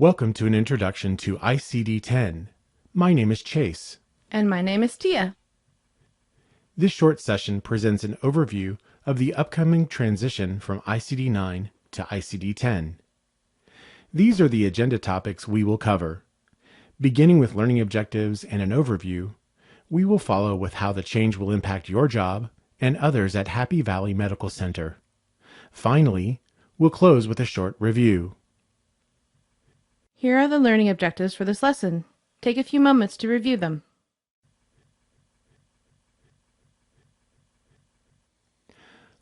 Welcome to an introduction to ICD-10. My name is Chase. And my name is Tia. This short session presents an overview of the upcoming transition from ICD-9 to ICD-10. These are the agenda topics we will cover. Beginning with learning objectives and an overview, we will follow with how the change will impact your job and others at Happy Valley Medical Center. Finally, we'll close with a short review. Here are the learning objectives for this lesson. Take a few moments to review them.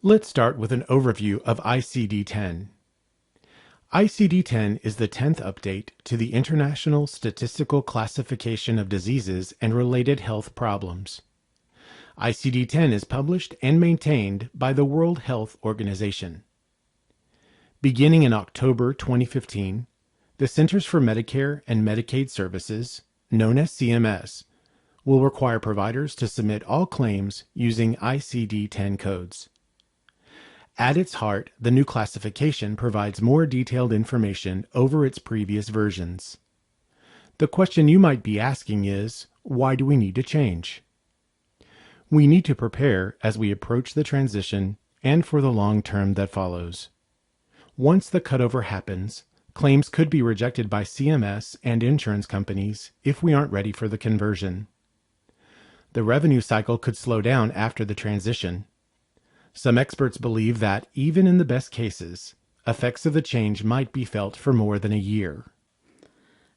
Let's start with an overview of ICD-10. ICD-10 is the 10th update to the International Statistical Classification of Diseases and Related Health Problems. ICD-10 is published and maintained by the World Health Organization. Beginning in October 2015, the Centers for Medicare and Medicaid Services, known as CMS, will require providers to submit all claims using ICD-10 codes. At its heart, the new classification provides more detailed information over its previous versions. The question you might be asking is, why do we need to change? We need to prepare as we approach the transition and for the long term that follows. Once the cutover happens, claims could be rejected by CMS and insurance companies if we aren't ready for the conversion. The revenue cycle could slow down after the transition. Some experts believe that, even in the best cases, effects of the change might be felt for more than a year.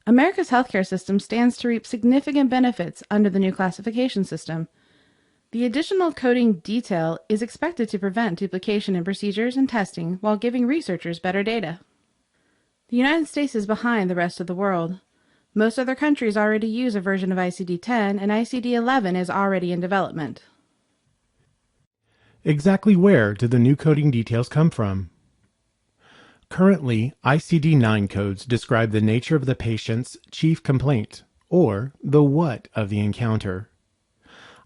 America's healthcare system stands to reap significant benefits under the new classification system. The additional coding detail is expected to prevent duplication in procedures and testing while giving researchers better data. The United States is behind the rest of the world. Most other countries already use a version of ICD-10, and ICD-11 is already in development. Exactly where do the new coding details come from? Currently, ICD-9 codes describe the nature of the patient's chief complaint, or the what of the encounter.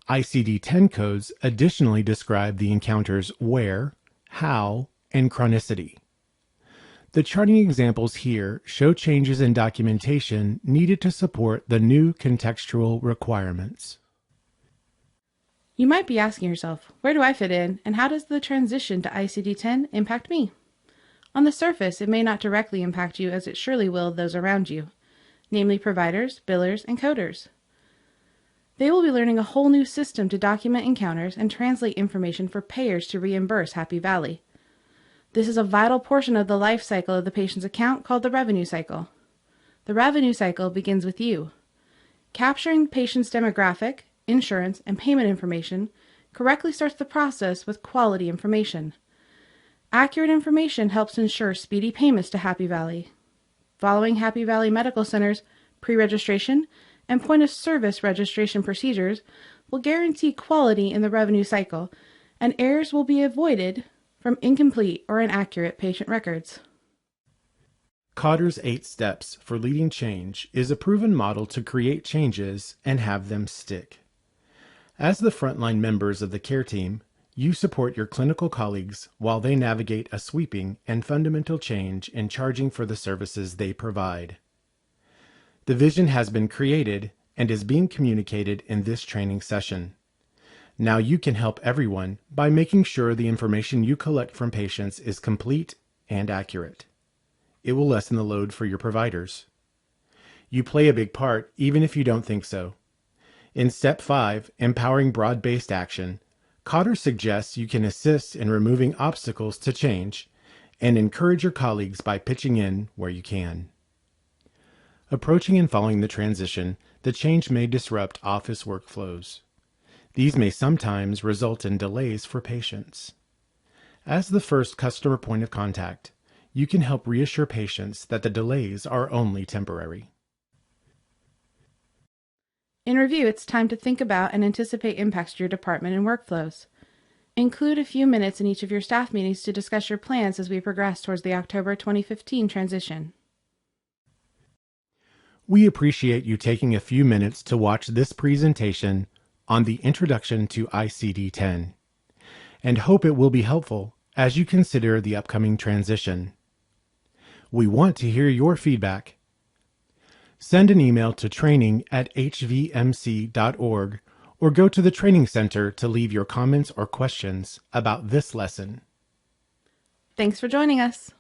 ICD-10 codes additionally describe the encounter's where, how, and chronicity. The charting examples here show changes in documentation needed to support the new contextual requirements. You might be asking yourself, where do I fit in, and how does the transition to ICD-10 impact me? On the surface, it may not directly impact you as it surely will those around you, namely providers, billers, and coders. They will be learning a whole new system to document encounters and translate information for payers to reimburse Happy Valley. This is a vital portion of the life cycle of the patient's account called the revenue cycle. The revenue cycle begins with you. Capturing the patient's demographic, insurance, and payment information correctly starts the process with quality information. Accurate information helps ensure speedy payments to Happy Valley. Following Happy Valley Medical Center's pre-registration and point-of-service registration procedures will guarantee quality in the revenue cycle, and errors will be avoided from incomplete or inaccurate patient records. Cotter's 8 steps for leading change is a proven model to create changes and have them stick. As the frontline members of the care team, you support your clinical colleagues while they navigate a sweeping and fundamental change in charging for the services they provide. The vision has been created and is being communicated in this training session. Now you can help everyone by making sure the information you collect from patients is complete and accurate. It will lessen the load for your providers. You play a big part even if you don't think so. In Step 5, Empowering Broad-Based Action, Cotter suggests you can assist in removing obstacles to change and encourage your colleagues by pitching in where you can. Approaching and following the transition, the change may disrupt office workflows. These may sometimes result in delays for patients. As the first customer point of contact, you can help reassure patients that the delays are only temporary. In review, it's time to think about and anticipate impacts to your department and workflows. Include a few minutes in each of your staff meetings to discuss your plans as we progress towards the October 2015 transition. We appreciate you taking a few minutes to watch this presentation on the Introduction to ICD-10, and hope it will be helpful as you consider the upcoming transition. We want to hear your feedback. Send an email to training@hvmc.org or go to the Training Center to leave your comments or questions about this lesson. Thanks for joining us.